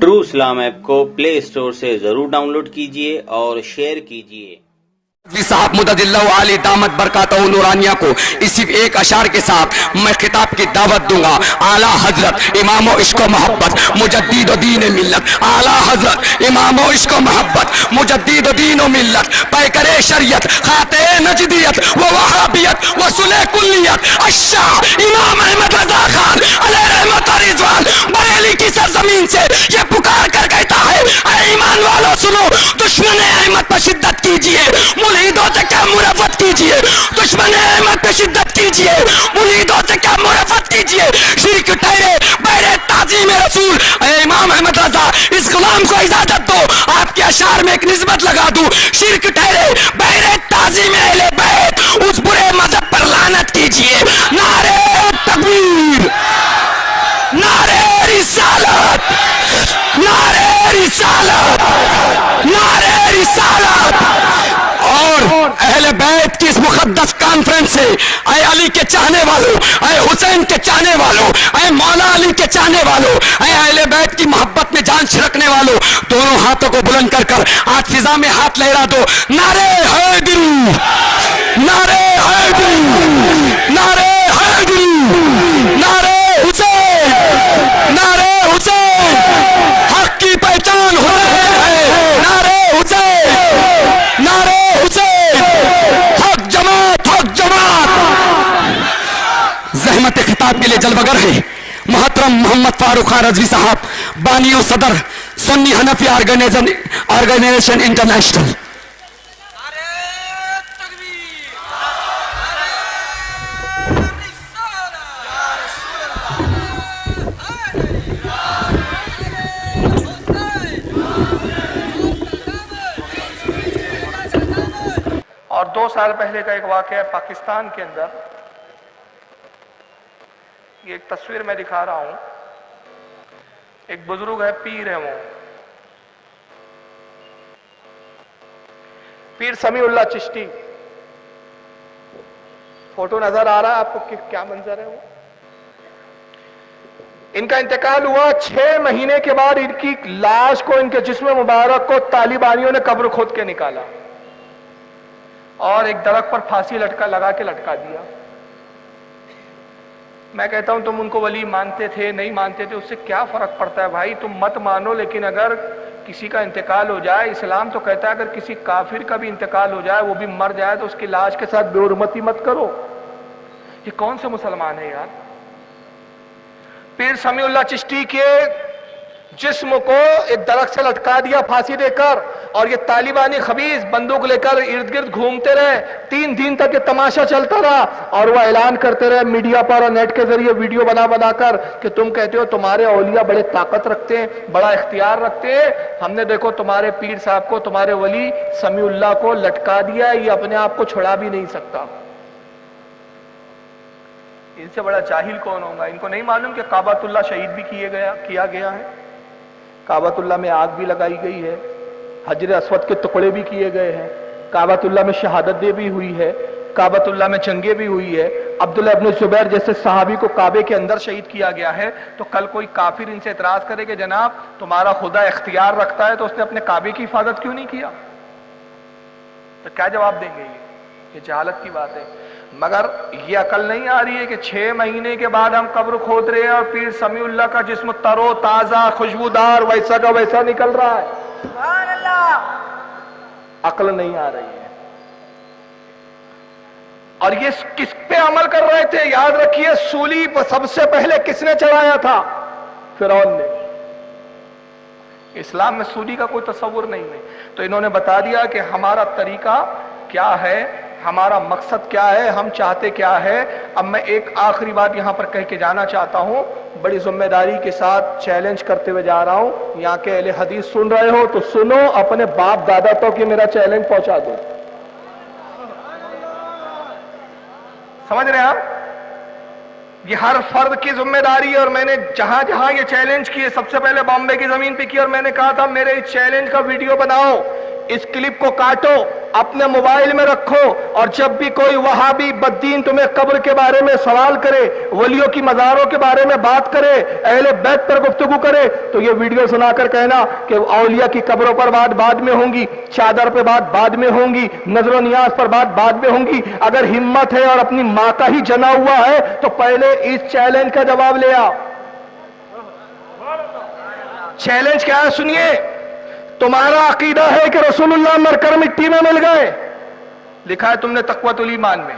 True इस्लाम app को play store से जरूर डाउनलोड कीजिए और शेयर कीजिए। साहब मुददिल्लाहु आली दामत बरकातहू नूरानिया को इसी एक अशार के साथ मैं खिताब की दावत दूंगा। आला हजरत इमाम इश्क़ मोहब्बत मुजद्दिद दीन मिल्लत, आला हजरत इमाम इश्क़ मोहब्बत मुजद्दिद दीन मिल्लत, पैकरे शरीयत खाते नजदियत व वहाबियत व सुले कुल्लियत अशाह इमाम अहमद रजा खान अलैहि रहमत व रिज़वान बरेली की सरजमीन से ये पुकार कर कहता है, ऐ ईमान वालों सुनो, दुश्मन अहमद पर शिद्दत कीजिए, मुरीदों से क्या मुरफ़त कीजिए, दुश्मन अहमद पे शिद्दत कीजिए, मुरीदों से क्या मुरफ़त कीजिए, शिर्क ठहरे बैरे ताज़ीम रसूल। ऐ इमाम अहमद रजा इस गुलाम को इजाजत दो आपके अशार में एक निस्बत लगा दूं, शिर्क ठहरे बैरे ताज़ीम अहले बैत, उस बुरे मजहब पर लानत कीजिए। नारे तकबीर, नारे रिसालत, नारे रिसालत, नारे रिसालत। और अहले बैत की इस मुक़द्दस कॉन्फ्रेंस से ऐ अली के चाहने वालों, ऐ हुसैन के चाहने वालों, ऐ मौला अली के चाहने वालों, ऐ अहले बैत की मोहब्बत में जान छिड़कने वालों, दोनों हाथों को बुलंद कर कर आज फिजा में हाथ लहरा दो। नारे हैदरी, नारे हैदरी, नारे हैदरी, नारे हुसैन, नारे हुसैन, हक की पहचान हो है, नारे हुसैन, नारे ज़हमत खिताब के लिए जलवगर है मोहतरम मोहम्मद फारूक खान रज़वी साहब, बानी और सदर सुन्नी हनफी ऑर्गेनाइजेशन इंटरनेशनल। और 2 साल पहले का एक वाक़या पाकिस्तान के अंदर, ये एक तस्वीर मैं दिखा रहा हूं, एक बुजुर्ग है, पीर है, वो पीर समीउल्लाह चिश्ती। फोटो नजर आ रहा है आपको कि क्या मंजर है वो? इनका इंतकाल हुआ 6 महीने के बाद इनकी लाश को, इनके जिस्म मुबारक को तालिबानियों ने कब्र खोद के निकाला और एक दरख्त पर फांसी लगा के लटका दिया। मैं कहता हूं तुम उनको वली मानते थे नहीं मानते थे, उससे क्या फर्क पड़ता है भाई, तुम मत मानो, लेकिन अगर किसी का इंतकाल हो जाए, इस्लाम तो कहता है अगर किसी काफिर का भी इंतकाल हो जाए, वो भी मर जाए, तो उसकी लाश के साथ बेहुरमती मत करो। ये कौन से मुसलमान है यार? पीर समीउल्लाह चिश्ती के जिस्म को एक दरख्त से लटका दिया फांसी देकर, और ये तालिबानी खबीज बंदूक लेकर इर्द गिर्द घूमते रहे। 3 दिन तक ये तमाशा चलता रहा और वह ऐलान करते रहे मीडिया पर और नेट के जरिए वीडियो बना बनाकर कि तुम कहते हो तुम्हारे औलिया बड़े ताकत रखते हैं, बड़ा इख्तियार रखते हैं, हमने देखो तुम्हारे पीर साहब को, तुम्हारे वली समीउल्लाह को लटका दिया, ये अपने आप को छुड़ा भी नहीं सकता। इनसे बड़ा जाहिल कौन होगा? इनको नहीं मालूम कि काबतुल्लाह शहीद भी किया गया है, काबतुल्लाह में आग भी लगाई गई है, हजर अस्वद के टुकड़े भी किए गए हैं, काबतुल्लाह में शहादत भी हुई है, काबतुल्लाह में जंगे भी हुई है। अब्दुल्लाह इब्न जुबैर जैसे सहाबी को काबे के अंदर शहीद किया गया है। तो कल कोई काफिर इनसे एतराज करे कि जनाब तुम्हारा खुदा इख्तियार रखता है तो उसने अपने काबे की हिफाजत क्यों नहीं किया? तो क्या जवाब देंगे? ये जहालत की बात है। मगर ये अकल नहीं आ रही है कि 6 महीने के बाद हम कब्र खोद रहे हैं और पीर समीउल्लाह का जिस्म तरो ताजा खुशबूदार वैसा का वैसा निकल रहा है। सुभान अल्लाह, अकल नहीं आ रही है। और ये किस पे अमल कर रहे थे? याद रखिए, सूली पर सबसे पहले किसने चढ़ाया था? फिरौन ने। इस्लाम में सूली का कोई तस्वुर नहीं है। तो इन्होंने बता दिया कि हमारा तरीका क्या है, हमारा मकसद क्या है, हम चाहते क्या है। अब मैं एक आखिरी बात यहां पर कह के जाना चाहता हूं, बड़ी जिम्मेदारी के साथ चैलेंज करते हुए जा रहा हूं। यहां के अहले हदीस सुन रहे हो तो सुनो, अपने बाप दादा तो कि मेरा चैलेंज पहुंचा दो। समझ रहे हैं आप? ये हर फर्द की जिम्मेदारी है। और मैंने जहां जहां ये चैलेंज किए, सबसे पहले बॉम्बे की जमीन पे किया और मैंने कहा था मेरे इस चैलेंज का वीडियो बनाओ, इस क्लिप को काटो, अपने मोबाइल में रखो, और जब भी कोई वहाबी बद्दीन तुम्हें कब्र के बारे में सवाल करे, वलियों की मज़ारों के बारे में बात करे, अहले बैत पर गुफ्तगू करे, तो ये वीडियो सुनाकर कहना कि औलिया की कब्रों पर बात बाद में होंगी, चादर पे बात बाद में होंगी, नजर नियाज पर बात बाद में होंगी। अगर हिम्मत है और अपनी माँ का ही जना हुआ है तो पहले इस चैलेंज का जवाब ले आ। चैलेंज क्या है सुनिए। तुम्हारा अकीदा है कि रसूलुल्लाह मरकर मिट्टी में मिल गए, लिखा है तुमने तक़वतुल ईमान में,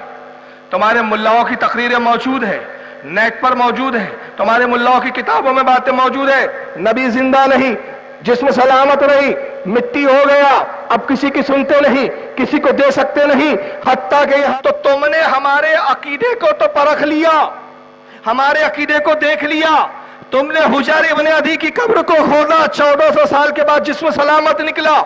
तुम्हारे मुल्लाओं की तकरीरें मौजूद है, नेट पर मौजूद है, तुम्हारे मुल्लाओं की किताबों में बातें मौजूद है। नबी जिंदा नहीं, जिस्म सलामत नहीं, मिट्टी हो गया, अब किसी की सुनते नहीं, किसी को दे सकते नहीं, हत्ता के यहाँ। तो तुमने हमारे अकीदे को तो परख लिया, हमारे अकीदे को देख लिया। तुमने हुजैर इब्न अदी की कब्र को खोदा, 1400 साल के बाद जिस्म सलामत निकला।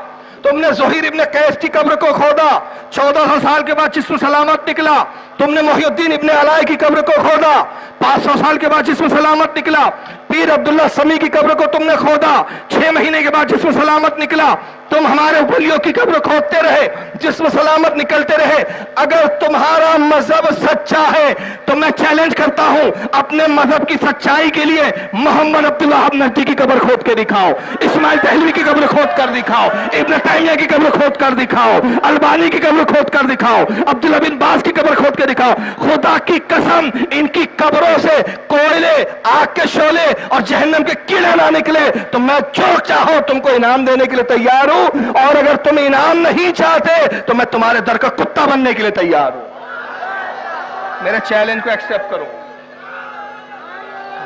तुमने ज़ुहैर इब्न कैस की कब्र को खोदा, 1400 साल के बाद जिस्म सलामत निकला। तुमने मुहिउद्दीन इब्न अलाई की कब्र को खोदा, 500 साल के बाद जिस्म सलामत निकला। पीर अब्दुल्ला समी की कब्र को तुमने खोदा, 6 महीने के बाद जिस्म सलामत निकला। तुम हमारे वलियों की कब्र खोदते रहे, जिस्म सलामत निकलते रहे। अगर तुम्हारा मजहब सच्चा है तो मैं चैलेंज करता हूं, अपने मजहब की सच्चाई के लिए मोहम्मद अब्दुल वहाब नजदी की कब्र खोद के दिखाओ, इस्माइल दहलवी की कब्र खोद कर दिखाओ, इब्न तैमिया की कब्र खोद कर दिखाओ, अलबानी की कब्र खोद कर दिखाओ, अब्दुल्ला बिन बाज की कब्र खोद के दिखाओ। खुदा की कसम, इनकी कब्रों से कोयले, आग के शोले और जहन्नम के कीड़े ना निकले तो मैं जो चाहो तुमको इनाम देने के लिए तैयार हूं, और अगर तुम इनाम नहीं चाहते तो मैं तुम्हारे दर का कुत्ता बनने के लिए तैयार हूं। मेरे चैलेंज को एक्सेप्ट करो,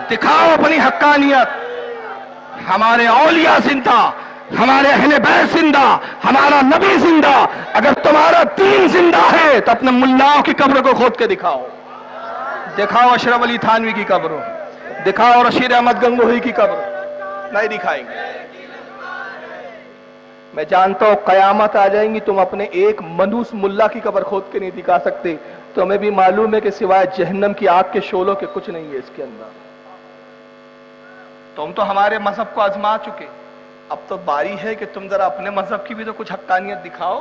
दिखाओ अपनी हक्कानियत। हमारे औलिया जिंदा, हमारे अहले बैत जिंदा, हमारा नबी जिंदा। अगर तुम्हारा दीन जिंदा है तो अपने मुल्लाओं की कब्र को खोद के दिखाओ। दिखाओ अशरफ अली थानवी की कब्र, दिखाओ रशीद अहमद गंगोही की कब्र, नहीं दिखाएंगे। मैं जानता हूं कयामत आ जाएंगी, तुम अपने एक मनूस मुल्ला की कब्र खोद के नहीं दिखा सकते। तुम्हें भी मालूम है कि सिवाय जहन्नम की आग के शोलों के कुछ नहीं है इसके अंदर। तुम तो हमारे मजहब को आजमा चुके, अब तो बारी है कि तुम जरा अपने मजहब की भी तो कुछ हक्कानियत दिखाओ।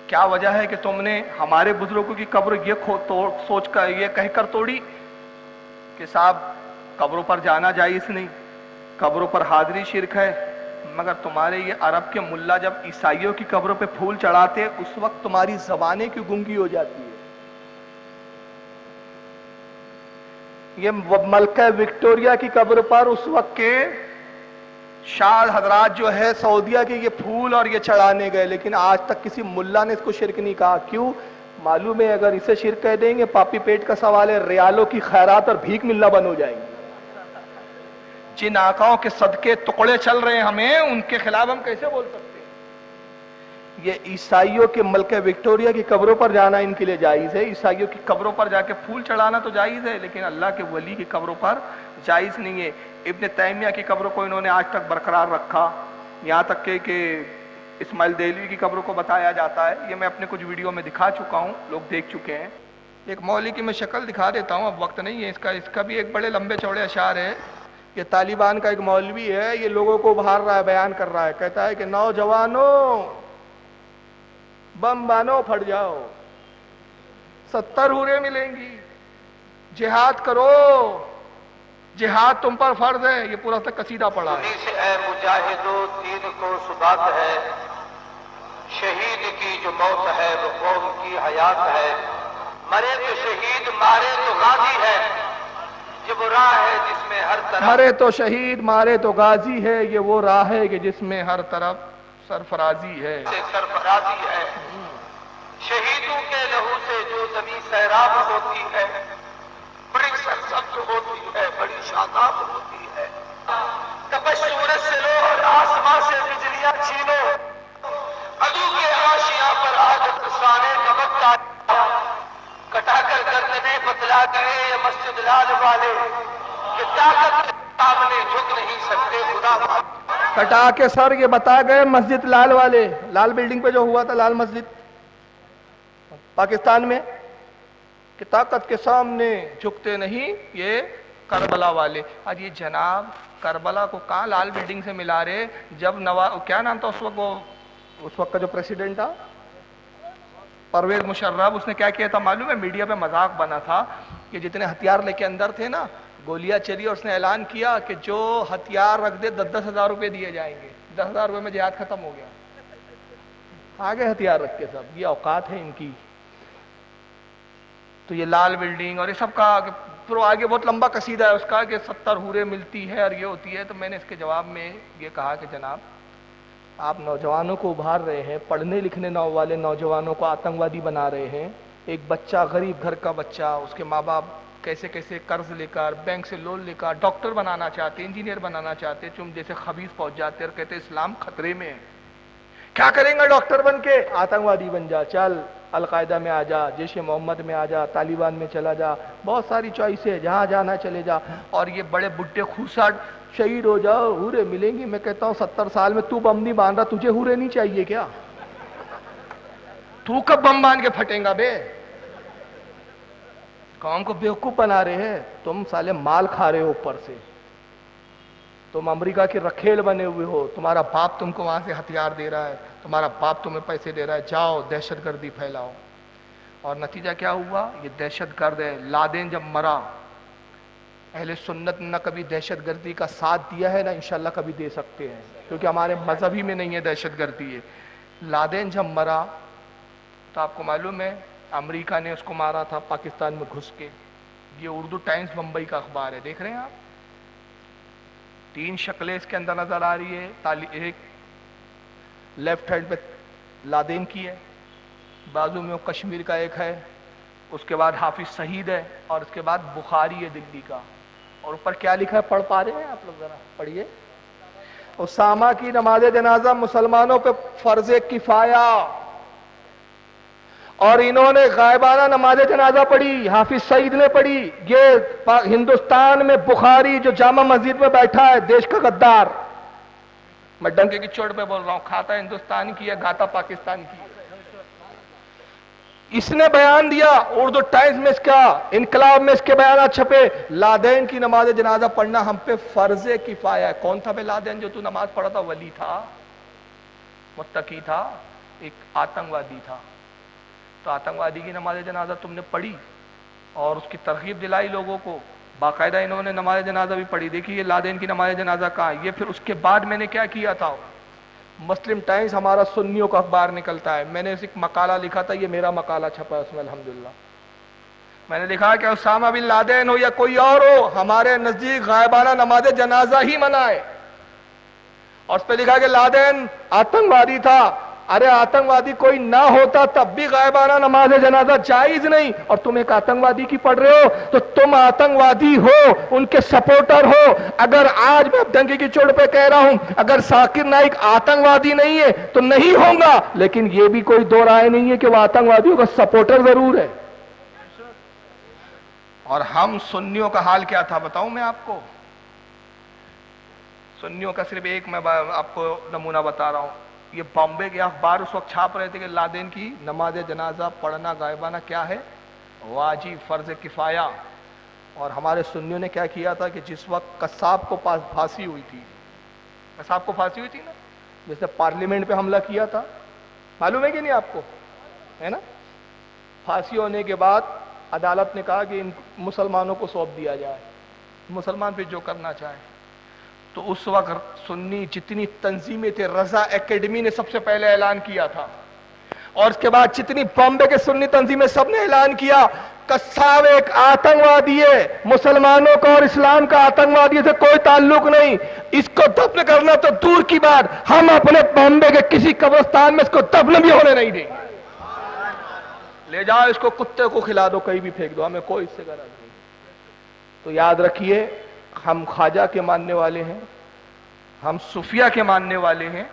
क्या वजह है कि तुमने हमारे बुजुर्गों की कब्र ये सोच कर ये कहकर तोड़ी कि साहब कब्रों पर जाना जायज नहीं, कब्रों पर हाजिरी शिरक है। मगर तुम्हारे ये अरब के मुल्ला जब ईसाइयों की कब्रों पे फूल चढ़ाते उस वक्त तुम्हारी जबानें क्यों गूंगी हो जाती है। ये मलका विक्टोरिया की कब्र पर उस वक्त के शाह हजरात जो है सऊदिया के ये फूल और ये चढ़ाने गए, लेकिन आज तक किसी मुल्ला ने इसको शिरक नहीं कहा। क्यों? मालूम है अगर इसे शिरक कह देंगे पापी पेट का सवाल है, रियालों की खैरात और भीख मिलना बंद हो जाएंगे। जिन आकाओं के सदके टुकड़े चल रहे हैं हमें, उनके खिलाफ हम कैसे बोल सकते हैं। ये ईसाइयों के मलका विक्टोरिया की कब्रों पर जाना इनके लिए जायज है, ईसाइयों की कब्रों पर जाके फूल चढ़ाना तो जायज है, लेकिन अल्लाह के वली की कब्रों पर जायज नहीं है। इब्न तैमिया की कब्रों को इन्होंने आज तक बरकरार रखा, यहाँ तक कि इस्माइल दहलवी की कब्रों को बताया जाता है। ये मैं अपने कुछ वीडियो में दिखा चुका हूँ, लोग देख चुके हैं। एक मौलवी की मैं शक्ल दिखा देता हूँ, अब वक्त नहीं है इसका भी एक बड़े लंबे चौड़े अशार है। ये तालिबान का एक मौलवी है, ये लोगों को उभार रहा है, बयान कर रहा है, कहता है कि नौजवानों बम बानो फट जाओ, 70 हूरें मिलेंगी, जिहाद करो, जिहाद तुम पर फर्ज है। ये पूरा तक कसीदा पड़ा है। मुजाहिदो दीन को सुबात है, शहीद की जो मौत है वो कौम की हयात है। मरे तो शहीद मारे तो गाजी है, ये वो राह है जिसमें हर तरफ। मरे तो शहीद मारे तो गाजी है, ये वो राह है कि जिसमें हर तरफ सरफराजी है। सरफराजी है। शहीदों के लहू से जो जमीन सैराब होती है, बड़ी सरसब्ज होती है, बड़ी शादाब होती है। तपश सूरज से लो और आसमां से बिजलियां छीनो, अदू के आशियां पर आज तुफाने का वक्त आया। कटाकर गर्दने बतला गए ये मस्जिद लाल वाले कि ताकत के सामने झुक नहीं सकते खुदा। कटा के सर ये बता गए मस्जिद लाल वाले, लाल बिल्डिंग पे जो हुआ था, लाल मस्जिद पाकिस्तान में, कि ताकत के सामने झुकते नहीं ये करबला वाले। आज ये जनाब करबला को कहाँ लाल बिल्डिंग से मिला रहे, जब क्या नाम था उस वक्त का जो प्रेसिडेंट था, پرویز مشرف اس نے کیا کیا تھا معلوم ہے؟ میڈیا پہ مذاق بنا تھا کہ جتنے ہتھیار لے کے اندر تھے نا گولیاں چلی اور اس نے اعلان کیا کہ جو ہتھیار رکھ دے 10,000 روپے دیے جائیں گے. 10,000 روپے میں جہاد ختم ہو گیا. آگے ہتھیار رکھ کے سب یہ اوقات ہے ان کی. تو یہ لال بلڈنگ اور یہ سب کا پھر آگے بہت لمبا قصیدہ ہے اس کا کہ 70 حوریں ملتی ہے اور یہ ہوتی ہے. تو میں نے اس کے جواب میں یہ کہا کہ جناب آپ نوجوانوں کو ابھار رہے ہیں, پڑھنے لکھنے والے نوجوانوں کو آتنکوادی بنا رہے ہیں. ایک بچہ غریب گھر کا بچہ اس کے ماں باپ کیسے کیسے قرض لے کر بینک سے لون لے کر ڈاکٹر بنانا چاہتے, انجینئر بنانا چاہتے, تم جیسے خبیث پہنچ جاتے اور کہتے اسلام خطرے میں ہے. کیا کریں گا ڈاکٹر بن کے؟ آتنکوادی بن جا, چل القاعدہ میں آ جا, جیش محمد میں آ جا, طالبان میں چلا جا, بہت ساری چوائس ہے, جہاں جانا چلے جا. اور یہ بڑے بڈھے خوسٹ شہید ہو جاؤ, حورے ملیں گی. میں کہتا ہوں 70 سال میں تو بم نہیں باندھ رہا, تجھے حورے نہیں چاہیے کیا؟ تو کب بم باندھ کے پھٹیں گا بے؟ قوم کو بیوقوف بنا رہے ہیں. تم سالے مال کھا رہے ہو اوپر سے, تم امریکہ کے رکھیل بنے ہوئے ہو, تمہارا باپ تم کو وہاں سے ہتھیار دے رہا ہے, تمہارا باپ تمہیں پیسے دے رہا ہے, جاؤ دہشت گردی پھیلاؤ. اور نتیجہ کیا ہوا؟ یہ دہشت گرد ہے. لادین جب مرا, اہل سنت نہ کبھی دہشت گردی کا ساتھ دیا ہے نہ انشاءاللہ کبھی دے سکتے ہیں, کیونکہ ہمارے مذہب ہی میں نہیں ہے دہشت گردی ہے. لادین جب مرا تو آپ کو معلوم ہے امریکہ نے اس کو مارا تھا پاکستان میں گھس کے. یہ اردو ٹائمز بمبئی کا اخبار ہے, دیکھ رہے ہیں آپ. 3 شکلیں اس کے اندر نظر آ رہی ہے. ایک لیفٹ ہینڈ پہ لادین کی ہے, بازو میں وہ کشمیر کا ایک ہے, اس کے بعد حافظ سعید ہے, اور اس کے بعد بخاری ہے دلی کا. اور اوپر کیا لکھا ہے پڑھ پا رہے ہیں آپ لوگ؟ ذرا پڑھیے. اسامہ کی نماز جنازہ مسلمانوں پہ فرض کفایہ, اور انہوں نے غائبانہ نماز جنازہ پڑھی, حافظ سعید نے پڑھی. یہ ہندوستان میں بخاری جو جامع مسجد میں بیٹھا ہے, دیش کا غدار, میں ڈنکے کی چوٹ پہ بول رہا ہوں, کھاتا ہندوستان کی ہے, گاتا پاکستان کی ہے. اس نے بیان دیا, اردو ٹائمز میں اس کا, انقلاب میں اس کے بیانات چھپے. لادین کی نماز جنازہ پڑھنا ہم پہ فرض کفایہ ہے. کون تھا بے لادین جو تو نماز پڑھا تھا؟ ولی تھا, متقی تھا, ایک آتنکوادی تھا. تو آتنکوادی کی نماز جنازہ تم نے پڑھی اور اس کی ترغیب دلائی لوگوں کو. باقاعدہ انہوں نے نماز جنازہ بھی پڑھی. دیکھیے لادین کی نماز جنازہ کہاں ہے یہ. پھر اس کے بعد میں نے کیا کیا تھا, مسلم ٹائمز ہمارا سنیوں کا اخبار نکلتا ہے, میں نے ایک مقالہ لکھا تھا, یہ میرا مقالہ چھپا ہے اس میں الحمدللہ. میں نے لکھا کہ اسامہ بن لادین ہو یا کوئی اور ہو, ہمارے نزدیک غائبانہ نماز جنازہ ہی منع ہے. اور اس پہ لکھا کہ لادین آتنکوادی تھا. ارے آتنکوادی کوئی نہ ہوتا تب بھی غائبانہ نماز جنازہ جائز نہیں, اور تم ایک آتنکوادی کی پڑھ رہے ہو تو تم آتنکوادی ہو, ان کے سپورٹر ہو. اگر آج میں ڈنکی کی چوٹ پہ کہہ رہا ہوں, اگر ذاکر نائک آتنکوادی نہیں ہے تو نہیں ہوں گا, لیکن یہ بھی کوئی دو رائے نہیں ہے کہ وہ آتنکوادیوں کا سپورٹر ضرور ہے. اور ہم سنیوں کا حال کیا تھا بتاؤں میں آپ کو. سنیوں کا صرف ایک میں آپ کو نمونہ بتا رہا ہوں. یہ بامبے کے اخبار اس وقت چھاپ رہے تھے کہ لادین کی نماز جنازہ پڑھنا غائبانہ کیا ہے, واجب فرض کفایہ. اور ہمارے سنیوں نے کیا کیا تھا کہ جس وقت قصاب کو پھانسی ہوئی تھی, قصاب کو پھانسی ہوئی تھی نا, جس نے پارلیمنٹ پہ حملہ کیا تھا, معلوم ہے کہ نہیں آپ کو, ہے نا. پھانسی ہونے کے بعد عدالت نے کہا کہ ان مسلمانوں کو سونپ دیا جائے, مسلمان پہ جو کرنا چاہے. تو اس وقت سنی جتنی تنظیمیں تھے, رضا اکیڈمی نے سب سے پہلے اعلان کیا تھا, اور اس کے بعد جتنی بامبے کے سنی تنظیمیں سب نے اعلان کیا قصاب ایک آتنکوادی ہے, مسلمانوں کا اور اسلام کا آتنکوادی سے کوئی تعلق نہیں. اس کو دفن کرنا تو دور کی بات, ہم اپنے بامبے کے کسی قبرستان میں اس کو دفن بھی ہونے نہیں دیں گے. لے جاؤ اس کو, کتے کو کھلا دو, کہیں بھی پھینک دو, ہمیں کوئی اس سے غرض نہیں. تو یاد رکھیے, ہم خواجہ کے ماننے والے ہیں, ہم صوفیہ کے ماننے والے ہیں,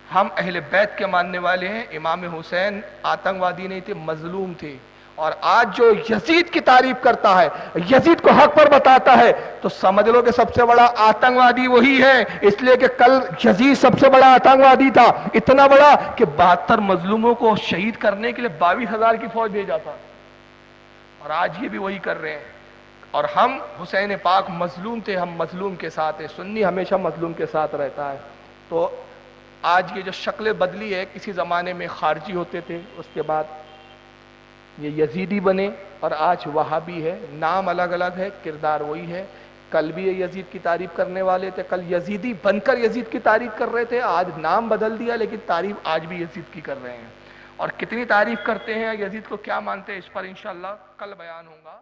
ہم اہل بیت کے ماننے والے ہیں. امام حسین آتنکوادی نہیں تھے, مظلوم تھے. اور آج جو یزید کی تعریف کرتا ہے, یزید کو حق پر بتاتا ہے, تو سمجھ لو کہ سب سے بڑا آتنکوادی وہی ہے. اس لیے کہ کل یزید سب سے بڑا آتنکوادی تھا, اتنا بڑا کہ 72 مظلوموں کو شہید کرنے کے لیے 22,000 کی فوج بھیجا تھا. اور آج یہ بھی وہی کر رہے ہیں. اور ہم حسین پاک مظلوم تھے, ہم مظلوم کے ساتھ ہیں. سنی ہمیشہ مظلوم کے ساتھ رہتا ہے. تو آج یہ جو شکل بدلی ہے, کسی زمانے میں خارجی ہوتے تھے, اس کے بعد یہ یزیدی بنے اور آج وہابی ہے. نام الگ الگ ہے، کردار وہی ہے. کل بھی یہ یزید کی تعریف کرنے والے تھے، کل یزیدی بن کر یزید کی تعریف کر رہے تھے، آج نام بدل دیا لیکن تعریف آج بھی یزید کی کر رہے ہیں. اور کتنی تعریف کرتے ہیں یزید کو، کیا مانتے ہیں، اس پر انشاءاللہ کل بیان ہوگا.